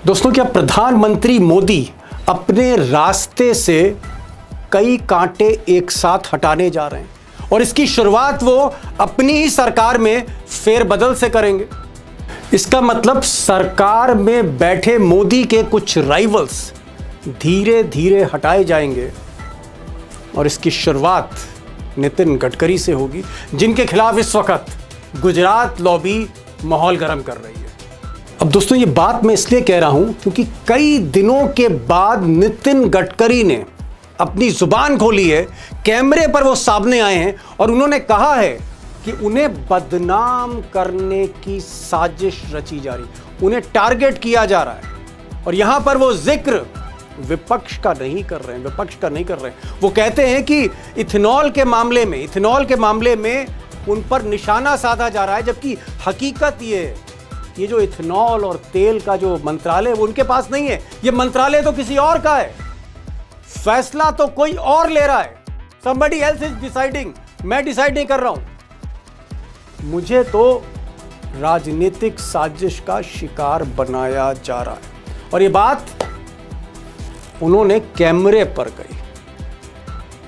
दोस्तों, क्या प्रधानमंत्री मोदी अपने रास्ते से कई कांटे एक साथ हटाने जा रहे हैं और इसकी शुरुआत वो अपनी ही सरकार में फेरबदल से करेंगे। इसका मतलब सरकार में बैठे मोदी के कुछ राइवल्स धीरे धीरे हटाए जाएंगे और इसकी शुरुआत नितिन गडकरी से होगी, जिनके खिलाफ इस वक्त गुजरात लॉबी माहौल गर्म कर रही है। अब दोस्तों, ये बात मैं इसलिए कह रहा हूं क्योंकि कई दिनों के बाद नितिन गडकरी ने अपनी जुबान खोली है, कैमरे पर वो सामने आए हैं और उन्होंने कहा है कि उन्हें बदनाम करने की साजिश रची जा रही, उन्हें टारगेट किया जा रहा है। और यहां पर वो जिक्र विपक्ष का नहीं कर रहे हैं। वो कहते हैं कि इथेनॉल के मामले में उन पर निशाना साधा जा रहा है, जबकि हकीकत ये जो इथेनॉल और तेल का जो मंत्रालय है वो उनके पास नहीं है। ये मंत्रालय तो किसी और का है, फैसला तो कोई और ले रहा है। somebody else is deciding, मैं डिसाइड नहीं कर रहा हूं। मुझे तो राजनीतिक साजिश का शिकार बनाया जा रहा है और ये बात उन्होंने कैमरे पर कही,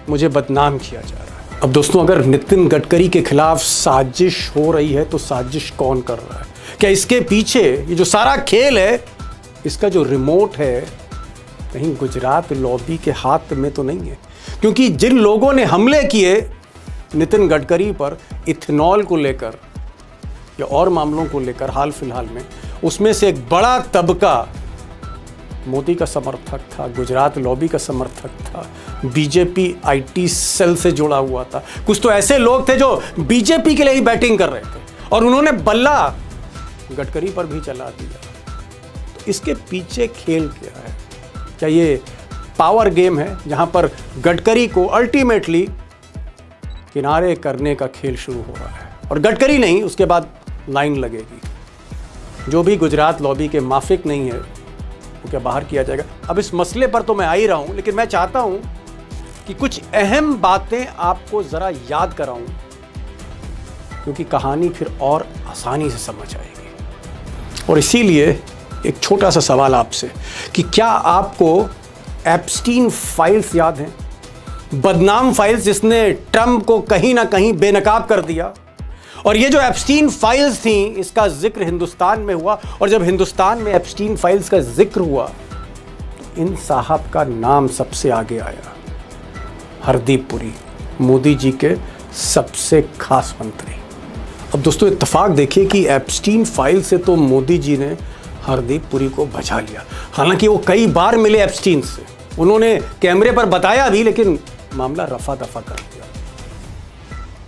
मुझे बदनाम किया जा रहा है। अब दोस्तों, अगर नितिन गडकरी के खिलाफ साजिश हो रही है तो साजिश कौन कर रहा है? क्या इसके पीछे ये जो सारा खेल है, इसका जो रिमोट है कहीं गुजरात लॉबी के हाथ में तो नहीं है? क्योंकि जिन लोगों ने हमले किए नितिन गडकरी पर इथेनॉल को लेकर या और मामलों को लेकर हाल फिलहाल में, उसमें से एक बड़ा तबका मोदी का समर्थक था, गुजरात लॉबी का समर्थक था, बीजेपी आईटी सेल से जुड़ा हुआ था। कुछ तो ऐसे लोग थे जो बीजेपी के लिए ही बैटिंग कर रहे थे और उन्होंने बल्ला गडकरी पर भी चला दिया। तो इसके पीछे खेल क्या है? क्या ये पावर गेम है जहां पर गडकरी को अल्टीमेटली किनारे करने का खेल शुरू हो रहा है? और गडकरी नहीं, उसके बाद लाइन लगेगी। जो भी गुजरात लॉबी के माफिक नहीं है वो क्या बाहर किया जाएगा? अब इस मसले पर तो मैं आ ही रहा हूं, लेकिन मैं चाहता हूं कि कुछ अहम बातें आपको जरा याद कराऊं, क्योंकि कहानी फिर और आसानी से समझ आएगी। और इसीलिए एक छोटा सा सवाल आपसे कि क्या आपको एप्स्टीन फाइल्स याद हैं? बदनाम फाइल्स जिसने ट्रंप को कहीं ना कहीं बेनकाब कर दिया। और ये जो एप्स्टीन फाइल्स थी, इसका जिक्र हिंदुस्तान में हुआ और जब हिंदुस्तान में एप्स्टीन फाइल्स का जिक्र हुआ तो इन साहब का नाम सबसे आगे आया। हरदीप पुरी, मोदी जी के सबसे खास मंत्री। अब दोस्तों, इत्तेफाक देखिए कि एप्स्टीन फाइल से तो मोदी जी ने हरदीप पुरी को बचा लिया। हालांकि वो कई बार मिले एप्स्टीन से, उन्होंने कैमरे पर बताया भी, लेकिन मामला रफा दफा कर दिया।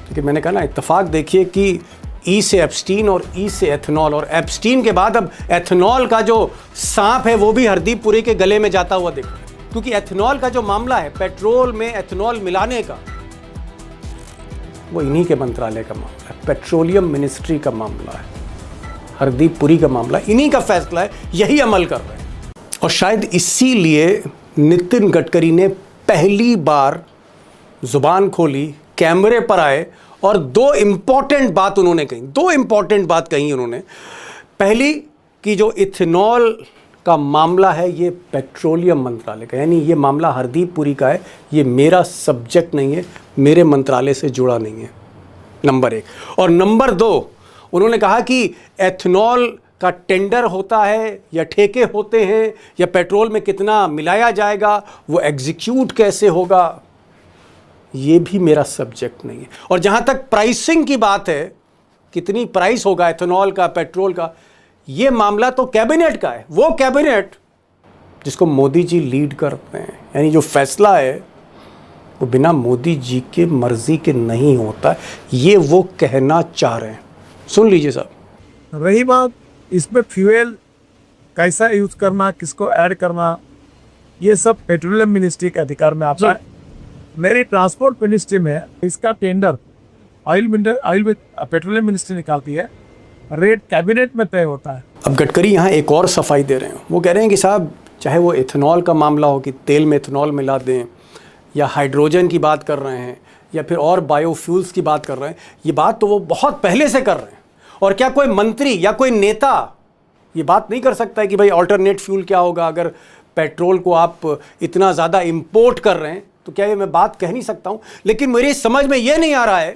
लेकिन मैंने कहा ना, इत्तेफाक देखिए कि ई से एप्स्टीन और ई से एथेनॉल, और एप्स्टीन के बाद अब एथेनॉल का जो सांप है वो भी हरदीप पुरी के गले में जाता हुआ दिख रहा है। क्योंकि एथेनॉल का जो मामला है, पेट्रोल में एथेनॉल मिलाने का, वो इन्हीं के मंत्रालय का मामला है, पेट्रोलियम मिनिस्ट्री का मामला है, हरदीप पुरी का मामला, इन्हीं का फैसला है, यही अमल कर रहे हैं। और शायद इसीलिए नितिन गडकरी ने पहली बार जुबान खोली, कैमरे पर आए और दो इंपॉर्टेंट बात कही उन्होंने। पहली कि जो इथेनॉल का मामला है ये पेट्रोलियम मंत्रालय का, यानी ये मामला हरदीप पुरी का है, ये मेरा सब्जेक्ट नहीं है, मेरे मंत्रालय से जुड़ा नहीं है, नंबर 1। और नंबर 2, उन्होंने कहा कि एथेनॉल का टेंडर होता है या ठेके होते हैं या पेट्रोल में कितना मिलाया जाएगा, वो एग्जीक्यूट कैसे होगा, ये भी मेरा सब्जेक्ट नहीं है। और जहाँ तक प्राइसिंग की बात है, कितनी प्राइस होगा एथेनॉल का, पेट्रोल का, ये मामला तो कैबिनेट का है। वो कैबिनेट जिसको मोदी जी लीड करते हैं, यानी जो फैसला है वो बिना मोदी जी के मर्जी के नहीं होता, ये वो कहना चाह रहे हैं। सुन लीजिए साहब। रही बात इसमें फ्यूल कैसा यूज करना, किसको ऐड करना, ये सब पेट्रोलियम मिनिस्ट्री के अधिकार में आता है। मेरी ट्रांसपोर्ट मिनिस्ट्री में इसका टेंडर पेट्रोलियम मिनिस्ट्री निकालती है, रेट कैबिनेट में तय होता है। अब गडकरी यहाँ एक और सफाई दे रहे हैं। वो कह रहे हैं कि साहब, चाहे वो इथेनॉल का मामला हो कि तेल में इथेनॉल मिला दें, या हाइड्रोजन की बात कर रहे हैं, या फिर और बायोफ्यूल्स की बात कर रहे हैं, ये बात तो वो बहुत पहले से कर रहे हैं। और क्या कोई मंत्री या कोई नेता ये बात नहीं कर सकता है कि भाई ऑल्टरनेट फ्यूल क्या होगा अगर पेट्रोल को आप इतना ज़्यादा इंपोर्ट कर रहे हैं, तो क्या ये मैं बात कह नहीं सकता हूँ। लेकिन मेरी समझ में ये नहीं आ रहा है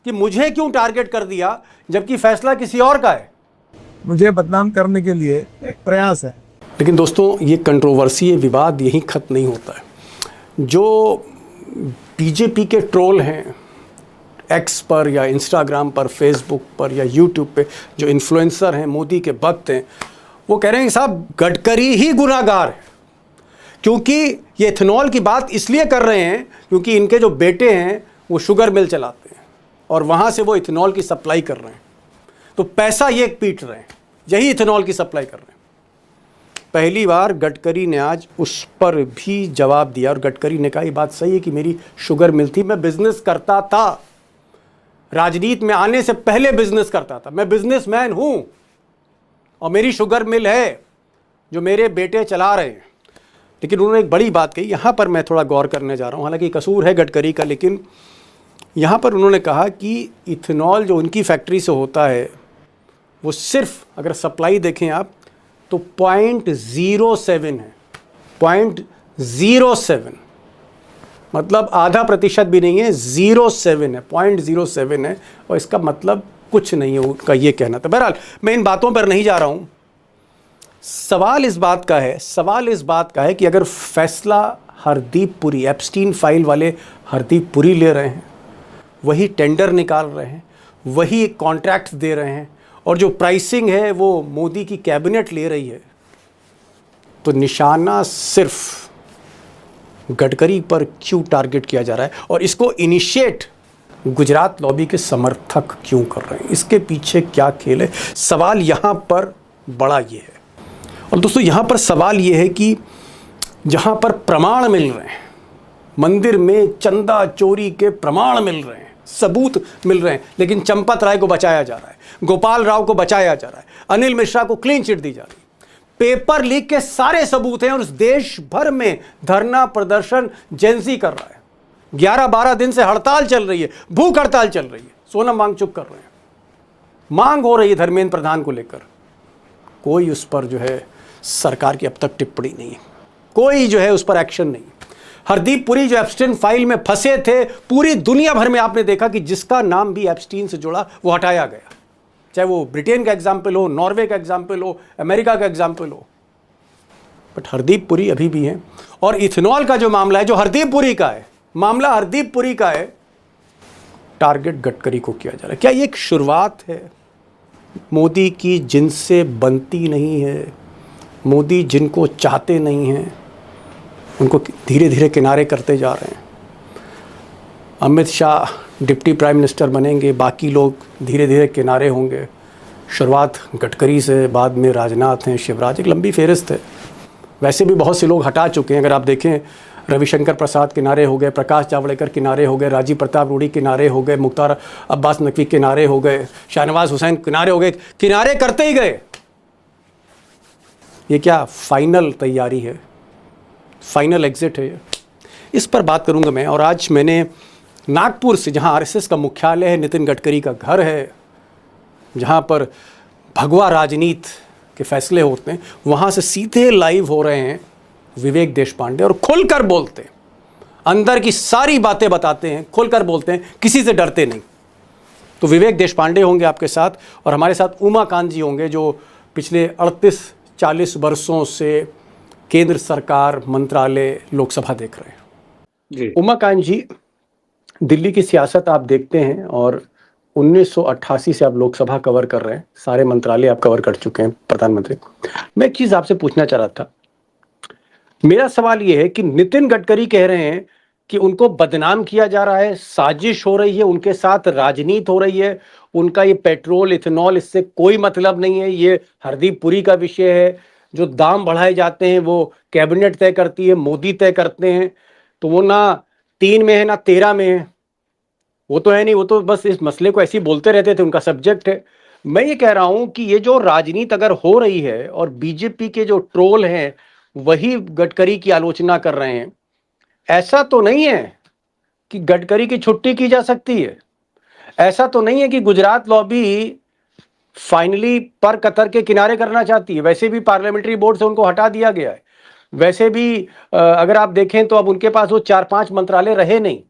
कि मुझे क्यों टारगेट कर दिया जबकि फैसला किसी और का है। मुझे बदनाम करने के लिए एक प्रयास है। लेकिन दोस्तों, ये कंट्रोवर्सी, ये विवाद यहीं ख़त्म नहीं होता है। जो बीजेपी के ट्रोल हैं एक्स पर या इंस्टाग्राम पर, फेसबुक पर या यूट्यूब पे, जो इन्फ्लुएंसर हैं, मोदी के भक्त हैं, वो कह रहे हैं कि साहब गडकरी ही गुनाहगार है, क्योंकि ये इथेनॉल की बात इसलिए कर रहे हैं क्योंकि इनके जो बेटे हैं वो शुगर मिल चलाते हैं और वहाँ से वो इथेनॉल की सप्लाई कर रहे हैं, तो पैसा ये पीट रहे हैं, यही इथेनॉल की सप्लाई कर रहे हैं। पहली बार गडकरी ने आज उस पर भी जवाब दिया और गडकरी ने कहा ये बात सही है कि मेरी शुगर मिल थी, मैं बिजनेस करता था, राजनीति में आने से पहले बिजनेस करता था, मैं बिजनेसमैन हूं और मेरी शुगर मिल है जो मेरे बेटे चला रहे हैं। लेकिन उन्होंने एक बड़ी बात कही, यहां पर मैं थोड़ा गौर करने जा रहा हूं, हालांकि कसूर है गडकरी का, लेकिन यहां पर उन्होंने कहा कि इथेनॉल जो उनकी फैक्ट्री से होता है वो सिर्फ, अगर सप्लाई देखें आप तो 0.07 है, 0.07, मतलब आधा प्रतिशत भी नहीं है, 0.7 है, 0.07 है, और इसका मतलब कुछ नहीं है उनका ये कहना था। बहरहाल मैं इन बातों पर नहीं जा रहा हूँ। सवाल इस बात का है कि अगर फैसला हरदीप पुरी, एप्स्टीन फाइल वाले हरदीप पुरी ले रहे हैं, वही टेंडर निकाल रहे हैं, वही कॉन्ट्रैक्ट दे रहे हैं, और जो प्राइसिंग है वो मोदी की कैबिनेट ले रही है, तो निशाना सिर्फ गडकरी पर क्यों टारगेट किया जा रहा है और इसको इनिशिएट गुजरात लॉबी के समर्थक क्यों कर रहे हैं, इसके पीछे क्या खेल है? सवाल यहाँ पर बड़ा ये है। और दोस्तों, यहाँ पर सवाल ये है कि जहाँ पर प्रमाण मिल रहे हैं, मंदिर में चंदा चोरी के प्रमाण मिल रहे हैं, सबूत मिल रहे हैं, लेकिन चंपत राय को बचाया जा रहा है, गोपाल राव को बचाया जा रहा है, अनिल मिश्रा को क्लीन चिट दी जा रही है, पेपर लीक के सारे सबूत हैं और उस देश भर में धरना प्रदर्शन जेंजी कर रहा है। 11-12 दिन से हड़ताल चल रही है, भूख हड़ताल चल रही है, सोनम वांगचुक कर रहे हैं, मांग हो रही है धर्मेंद्र प्रधान को लेकर। कोई उस पर जो है सरकार की अब तक टिप्पणी नहीं है, कोई जो है उस पर एक्शन नहीं। हरदीप पुरी जो एप्स्टीन फाइल में फंसे थे, पूरी दुनिया भर में आपने देखा कि जिसका नाम भी एप्स्टीन से जुड़ा वो हटाया गया, चाहे वो ब्रिटेन का एग्जाम्पल हो, नॉर्वे का एग्जाम्पल हो, अमेरिका का एग्जाम्पल हो, बट हरदीप पुरी अभी भी हैं। और इथेनॉल का जो मामला है, जो हरदीप पुरी का है, मामला हरदीप पुरी का है, टारगेट गडकरी को किया जा रहा है। क्या ये एक शुरुआत है मोदी की जिनसे बनती नहीं है? मोदी जिनको चाहते नहीं हैं उनको धीरे धीरे किनारे करते जा रहे हैं। Amit Shah deputy prime minister बनेंगे, बाकी लोग धीरे धीरे किनारे होंगे। शुरुआत गडकरी से, बाद में राजनाथ हैं, शिवराज, एक लंबी फेहरिस्त है। वैसे भी बहुत से लोग हटा चुके हैं, अगर आप देखें रविशंकर प्रसाद किनारे हो गए, प्रकाश जावड़ेकर किनारे हो गए, राजीव प्रताप रूडी किनारे हो गए, मुख्तार अब्बास नकवी किनारे हो गए, शाहनवाज हुसैन किनारे हो गए, किनारे करते ही गए। ये क्या फाइनल तैयारी है, फाइनल एग्जिट है? इस पर बात करूंगा मैं। और आज मैंने नागपुर से, जहां आरएसएस का मुख्यालय है, नितिन गडकरी का घर है, जहां पर भगवा राजनीति के फैसले होते हैं, वहां से सीधे लाइव हो रहे हैं विवेक देशपांडे, और खुलकर बोलते हैं, अंदर की सारी बातें बताते हैं, खुलकर बोलते हैं, किसी से डरते नहीं। तो विवेक देशपांडे होंगे आपके साथ, और हमारे साथ उमाकांत जी होंगे, जो पिछले 38-40 वर्षों से केंद्र सरकार, मंत्रालय, लोकसभा देख रहे हैं। उमाकांत जी, दिल्ली की सियासत आप देखते हैं और 1988 से आप लोकसभा कवर कर रहे हैं, सारे मंत्रालय आप कवर कर चुके हैं, प्रधानमंत्री। मैं एक चीज आपसे पूछना चाह रहा था। मेरा सवाल यह है कि नितिन गडकरी कह रहे हैं कि उनको बदनाम किया जा रहा है, साजिश हो रही है, उनके साथ राजनीति हो रही है, उनका ये पेट्रोल, इथेनॉल, इससे कोई मतलब नहीं है, ये हरदीप पुरी का विषय है, जो दाम बढ़ाए जाते हैं वो कैबिनेट तय करती है, मोदी तय करते हैं, तो वो ना 3 में है ना 13 में है, वो तो है नहीं, वो तो बस इस मसले को ऐसे ही बोलते रहते थे, उनका सब्जेक्ट है। मैं ये कह रहा हूं कि ये जो राजनीति अगर हो रही है और बीजेपी के जो ट्रोल हैं वही गडकरी की आलोचना कर रहे हैं, ऐसा तो नहीं है कि गडकरी की छुट्टी की जा सकती है, ऐसा तो नहीं है कि गुजरात लॉबी फाइनली पर कतर के किनारे करना चाहती है। वैसे भी पार्लियामेंट्री बोर्ड से उनको हटा दिया गया है। वैसे भी अगर आप देखें तो अब उनके पास वो 4-5 मंत्रालय रहे नहीं।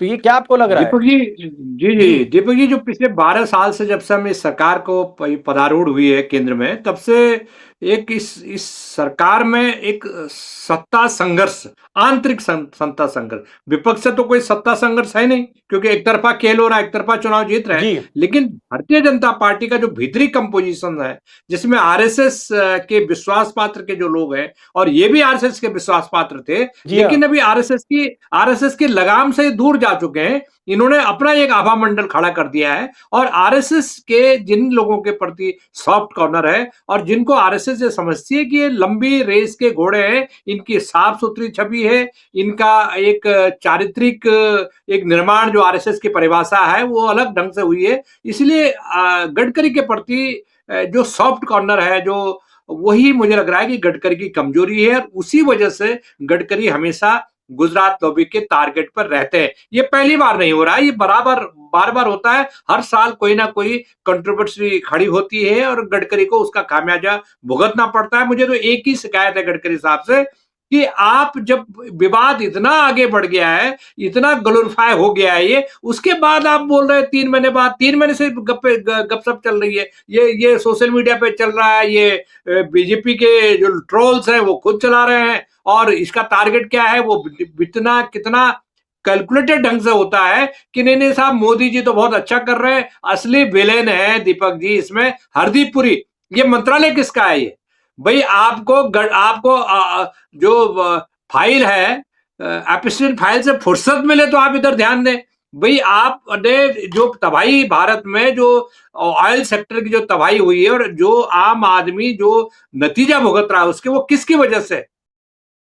तो ये क्या आपको लग रहा है? दीपक जी, जी जी दीपक जी, जो पिछले 12 साल से जब से हम इस सरकार को पदारूढ़ हुई है केंद्र में, तब से एक इस सरकार में एक सत्ता संघर्ष, आंतरिक सत्ता संघर्ष, विपक्ष से तो कोई सत्ता संघर्ष है नहीं, क्योंकि एक तरफा खेल हो रहा है, एक तरफा चुनाव जीत रहे हैं। लेकिन भारतीय जनता पार्टी का जो भीतरी कंपोजिशन है, जिसमें आरएसएस के विश्वास पात्र के जो लोग हैं, और ये भी आरएसएस के विश्वास पात्र थे, लेकिन अभी आरएसएस की लगाम से दूर जा चुके हैं। इन्होंने अपना एक आभा मंडल खड़ा कर दिया है, और आरएसएस के जिन लोगों के प्रति सॉफ्ट कॉर्नर है, और जिनको आरएसएस ये समझती है कि ये लंबी रेस के घोड़े हैं, इनकी साफ सुथरी छवि है, इनका एक चारित्रिक एक निर्माण जो आरएसएस की परिभाषा है वो अलग ढंग से हुई है, इसलिए गडकरी के प्रति जो सॉफ्ट कॉर्नर है, जो वही मुझे लग रहा है कि गडकरी की कमजोरी है, और उसी वजह से गडकरी हमेशा गुजरात लॉबी के टारगेट पर रहते हैं। ये पहली बार नहीं हो रहा है, ये बार बार होता है। हर साल कोई ना कोई कंट्रोवर्सी खड़ी होती है और गडकरी को उसका खामियाजा भुगतना पड़ता है। मुझे तो एक ही शिकायत है गडकरी साहब से कि आप जब विवाद इतना आगे बढ़ गया है, इतना ग्लोरीफाई हो गया है ये, उसके बाद आप बोल रहे हैं 3 महीने बाद, 3 महीने से गपशप चल रही है, ये सोशल मीडिया पे चल रहा है, ये बीजेपी के जो ट्रोल्स हैं वो खुद चला रहे हैं, और इसका टारगेट क्या है वो इतना कितना कैलकुलेटेड ढंग से होता है कि नहीं साहब, मोदी जी तो बहुत अच्छा कर रहे हैं, असली विलेन है दीपक जी इसमें हरदीप पुरी। ये मंत्रालय किसका है ये भाई? आपको जो फाइल है, एपिस्टल फाइल से फुर्सत मिले तो आप इधर ध्यान दें भाई। आपने जो तबाही भारत में, जो ऑयल सेक्टर की जो तबाही हुई है, और जो आम आदमी जो नतीजा भुगत रहा है उसके, वो किसकी वजह से?